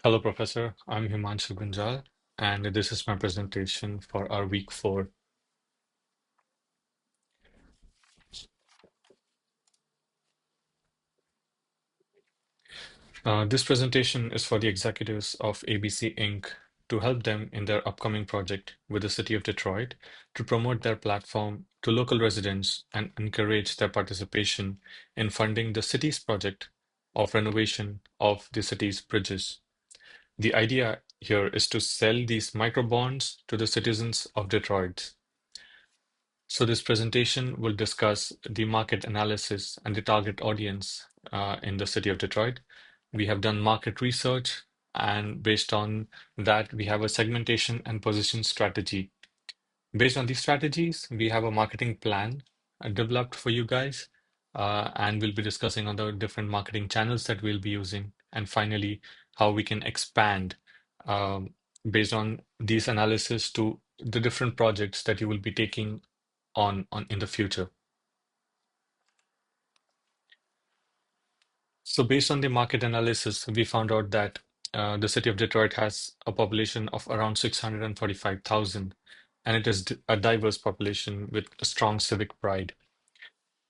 Hello, Professor. I'm Himanshu Gunjal, and this is my presentation for our week 4. This presentation is for the executives of ABC Inc. to help them in their upcoming project with the city of Detroit to promote their platform to local residents and encourage their participation in funding the city's project of renovation of the city's bridges. The idea here is to sell these micro bonds to the citizens of Detroit. So this presentation will discuss the market analysis and the target audience in the city of Detroit. We have done market research, and based on that, we have a segmentation and position strategy. Based on these strategies, we have a marketing plan developed for you guys, and we'll be discussing on the different marketing channels that we'll be using, and finally, how we can expand um, based on these analysis to the different projects that you will be taking on in the future. So based on the market analysis, we found out that the city of Detroit has a population of around 645,000, and it is a diverse population with a strong civic pride.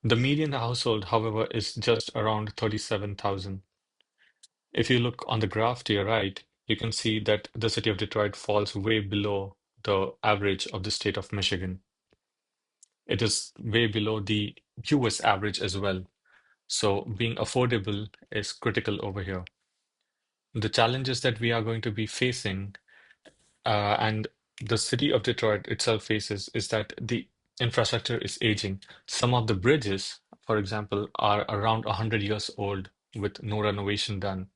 The median household, however, is just around 37,000. If you look on the graph to your right, you can see that the city of Detroit falls way below the average of the state of Michigan. It is way below the US average as well. So being affordable is critical over here. The challenges that we are going to be facing, and the city of Detroit itself faces, is that the infrastructure is aging. Some of the bridges, for example, are around 100 years old with no renovation done.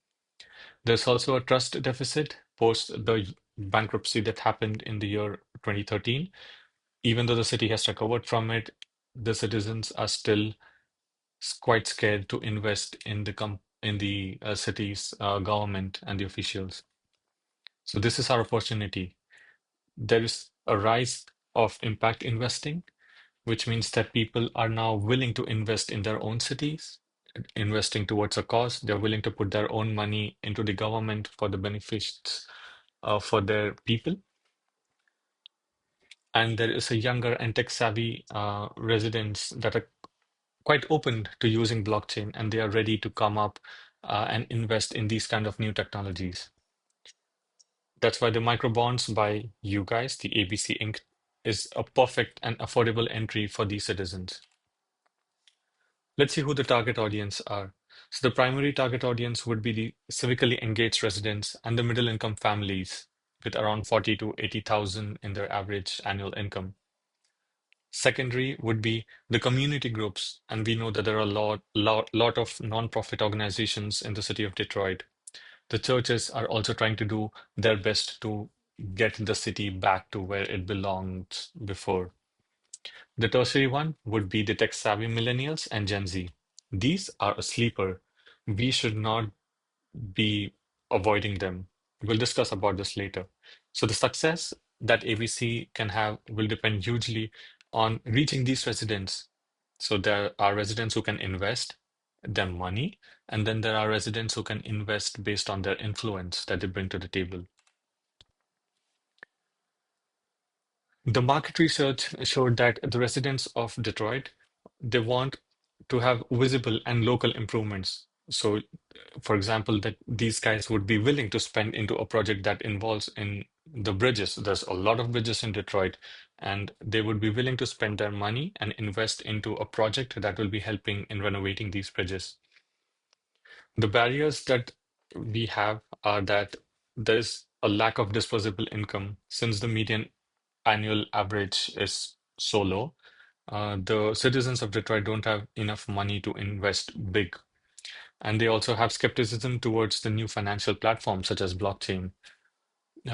There's also a trust deficit post the bankruptcy that happened in the year 2013. Even though the city has recovered from it, the citizens are still quite scared to invest in the city's government and the officials. So this is our opportunity. There is a rise of impact investing, which means that people are now willing to invest in their own cities, investing towards a cause. They're willing to put their own money into the government for the benefits for their people. And there is a younger and tech-savvy residents that are quite open to using blockchain, and they are ready to come up and invest in these kind of new technologies. That's why the microbonds by you guys, the ABC Inc., is a perfect and affordable entry for these citizens. Let's see who the target audience are. So the primary target audience would be the civically engaged residents and the middle income families with around 40 to 80,000 in their average annual income. Secondary would be the community groups, and we know that there are a lot of nonprofit organizations in the city of Detroit. The churches are also trying to do their best to get the city back to where it belonged before. The tertiary one would be the tech-savvy millennials and Gen Z. These are a sleeper. We should not be avoiding them. We'll discuss about this later. So the success that ABC can have will depend hugely on reaching these residents. So there are residents who can invest their money, and then there are residents who can invest based on their influence that they bring to the table. The market research showed that the residents of Detroit, they want to have visible and local improvements. So, for example, that these guys would be willing to spend into a project that involves in the bridges. There's a lot of bridges in Detroit, and they would be willing to spend their money and invest into a project that will be helping in renovating these bridges. The barriers that we have are that there's a lack of disposable income since the median annual average is so low. The citizens of Detroit don't have enough money to invest big. And they also have skepticism towards the new financial platforms such as blockchain.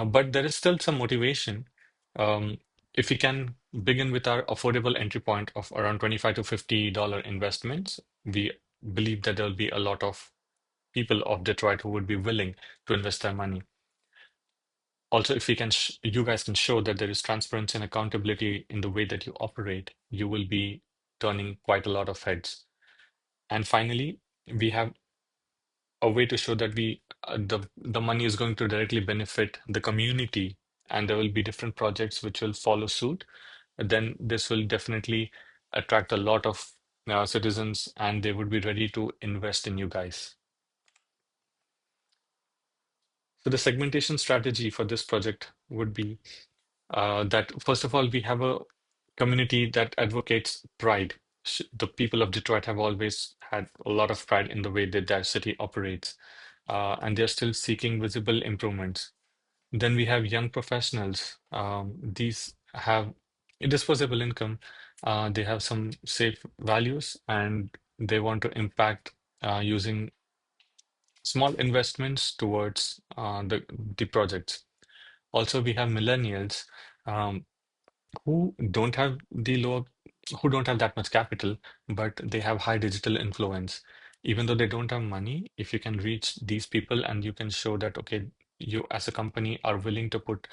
But there is still some motivation. Um, if we can begin with our affordable entry point of around 25 to $50 investments, we believe that there will be a lot of people of Detroit who would be willing to invest their money. Also, if we can, you guys can show that there is transparency and accountability in the way that you operate, you will be turning quite a lot of heads. And finally, we have a way to show that we the money is going to directly benefit the community, and there will be different projects which will follow suit, then this will definitely attract a lot of citizens, and they would be ready to invest in you guys. So the segmentation strategy for this project would be that first of all, we have a community that advocates pride. The people of Detroit have always had a lot of pride in the way that their city operates, and they're still seeking visible improvements. Then we have young professionals. These have disposable income. They have some safe values, and they want to impact using small investments towards the projects. Also, we have millennials. Um, who don't have the low, who don't have that much capital, but they have high digital influence. Even though they don't have money, if you can reach these people and you can show that, okay, you as a company are willing to put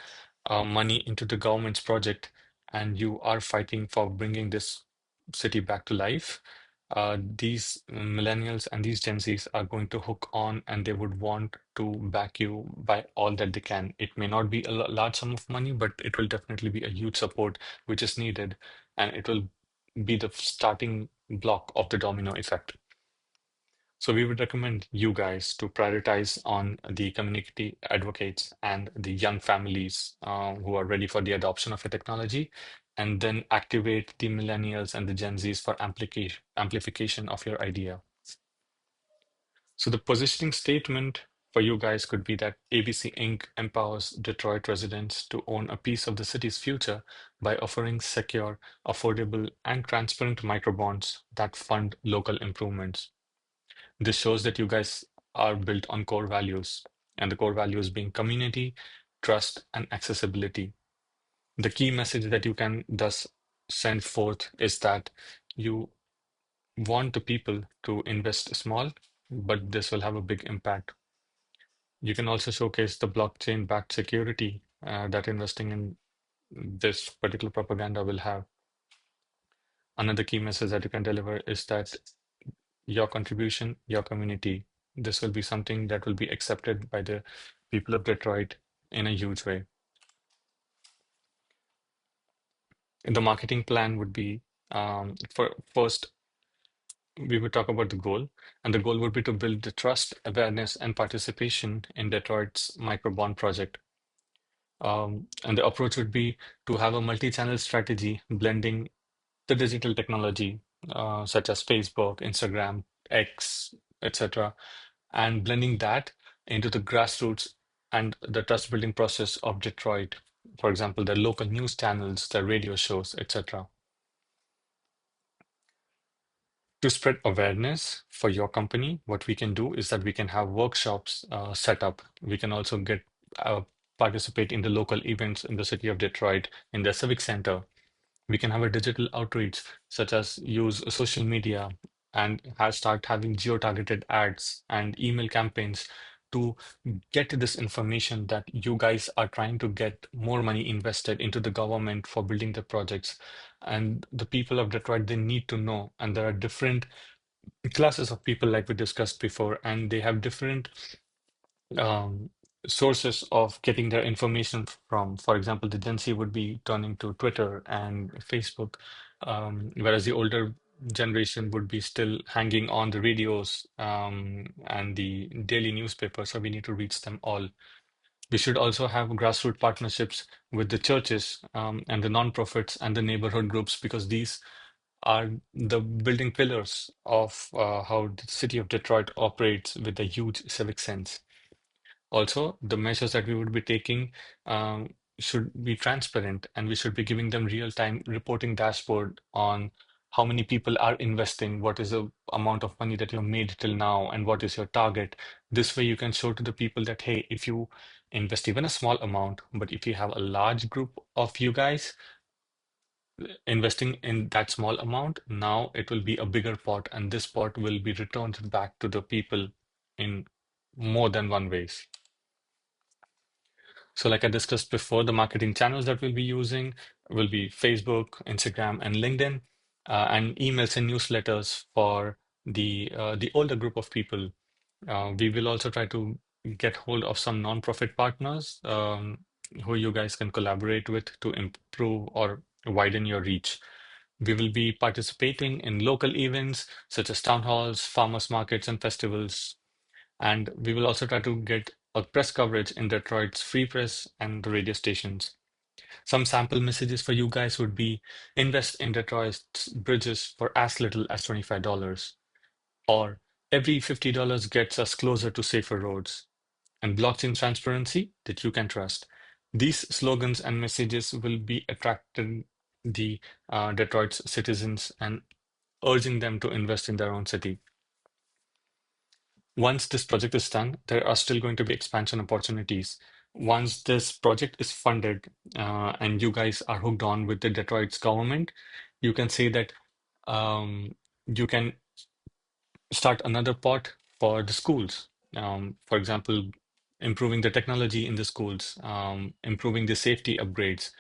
money into the government's project, and you are fighting for bringing this city back to life, these millennials and these Gen Zs are going to hook on, and they would want to back you by all that they can. It may not be a large sum of money, but it will definitely be a huge support which is needed, and it will be the starting block of the domino effect. So we would recommend you guys to prioritize on the community advocates and the young families who are ready for the adoption of a technology, and then activate the millennials and the Gen Zs for amplification of your idea. So the positioning statement for you guys could be that ABC Inc. empowers Detroit residents to own a piece of the city's future by offering secure, affordable, and transparent microbonds that fund local improvements. This shows that you guys are built on core values, and the core values being community, trust, and accessibility. The key message that you can thus send forth is that you want the people to invest small, but this will have a big impact. You can also showcase the blockchain-backed security that investing in this particular propaganda will have. Another key message that you can deliver is that your contribution, your community, this will be something that will be accepted by the people of Detroit in a huge way. And the marketing plan would be for first, we would talk about the goal, and the goal would be to build the trust, awareness, and participation in Detroit's microbond project. And the approach would be to have a multi-channel strategy blending the digital technology, such as Facebook, Instagram, X, etc., and blending that into the grassroots and the trust building process of Detroit. For example, the local news channels, the radio shows, etc. To spread awareness for your company, what we can do is that we can have workshops set up. We can also get participate in the local events in the city of Detroit in the civic center. We can have a digital outreach, such as use social media and start having geo-targeted ads and email campaigns to get this information that you guys are trying to get more money invested into the government for building the projects. And the people of Detroit, they need to know. And there are different classes of people, like we discussed before, and they have different um, sources of getting their information from. For example, the Gen Z would be turning to Twitter and Facebook, whereas the older generation would be still hanging on the radios and the daily newspaper. So we need to reach them all. We should also have grassroots partnerships with the churches and the nonprofits and the neighborhood groups, because these are the building pillars of how the city of Detroit operates with a huge civic sense. Also, the measures that we would be taking should be transparent, and we should be giving them real-time reporting dashboard on how many people are investing, what is the amount of money that you've made till now, and what is your target. This way, you can show to the people that, hey, if you invest even a small amount, but if you have a large group of you guys investing in that small amount, now it will be a bigger pot, and this pot will be returned back to the people in more than one ways. So like I discussed before, the marketing channels that we'll be using will be Facebook, Instagram, and LinkedIn, and emails and newsletters for the older group of people. We will also try to get hold of some nonprofit partners who you guys can collaborate with to improve or widen your reach. We will be participating in local events such as town halls, farmers markets, and festivals. And we will also try to get a press coverage in Detroit's free press and the radio stations. Some sample messages for you guys would be invest in Detroit's bridges for as little as $25, or every $50 gets us closer to safer roads, and blockchain transparency that you can trust. These slogans and messages will be attracting the Detroit's citizens and urging them to invest in their own city. Once this project is done, there are still going to be expansion opportunities. Once this project is funded and you guys are hooked on with the Detroit's government, you can say that you can start another pot for the schools. For example, improving the technology in the schools, improving the safety upgrades,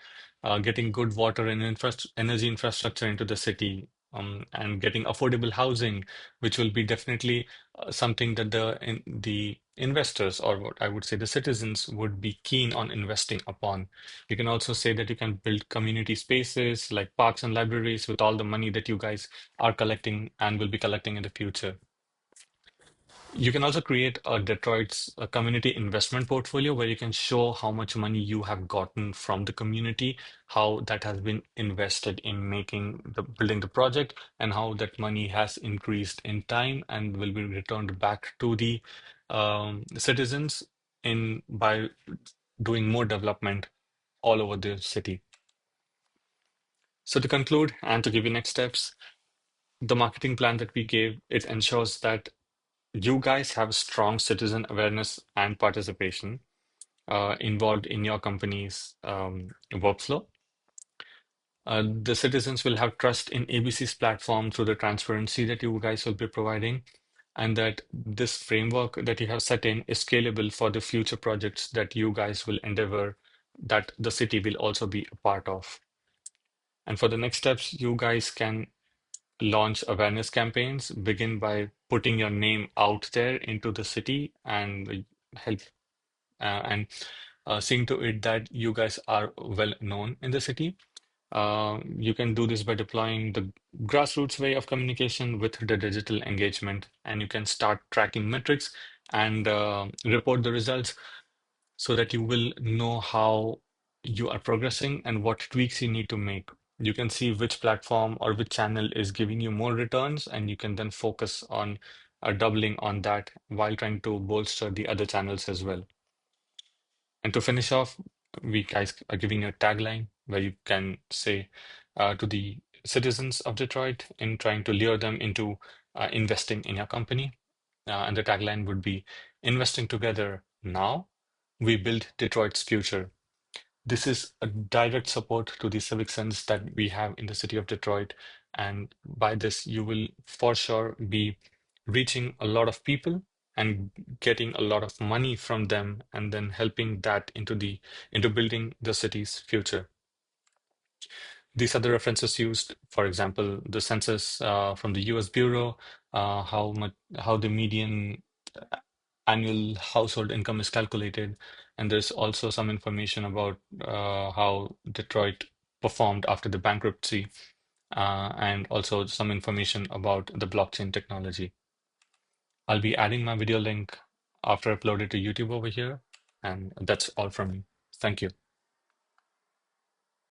getting good water and energy infrastructure into the city, and getting affordable housing, which will be definitely something that the investors, or what I would say the citizens, would be keen on investing upon. You can also say that you can build community spaces like parks and libraries with all the money that you guys are collecting and will be collecting in the future. You can also create a Detroit's a community investment portfolio where you can show how much money you have gotten from the community, how that has been invested in building the project, and how that money has increased in time and will be returned back to the citizens in by doing more development all over the city. So to conclude and to give you next steps, the marketing plan that we gave, it ensures that you guys have strong citizen awareness and participation involved in your company's workflow. The citizens will have trust in ABC's platform through the transparency that you guys will be providing, and that this framework that you have set in is scalable for the future projects that you guys will endeavor that the city will also be a part of. And for the next steps, you guys can launch awareness campaigns, begin by putting your name out there into the city and help and seeing to it that you guys are well known in the city. You can do this by deploying the grassroots way of communication with the digital engagement, and you can start tracking metrics and report the results so that you will know how you are progressing and what tweaks you need to make. You can see which platform or which channel is giving you more returns, and you can then focus on doubling on that while trying to bolster the other channels as well. And to finish off, we guys are giving you a tagline where you can say to the citizens of Detroit in trying to lure them into investing in your company. And the tagline would be investing together now, we build Detroit's future. This is a direct support to the civic sense that we have in the city of Detroit. And by this, you will for sure be reaching a lot of people and getting a lot of money from them, and then helping that into building the city's future. These are the references used. For example, the census from the U.S. Bureau, how the median annual household income is calculated, and there's also some information about how Detroit performed after the bankruptcy, and also some information about the blockchain technology. I'll be adding my video link after I upload it to YouTube over here, and that's all from me. Thank you.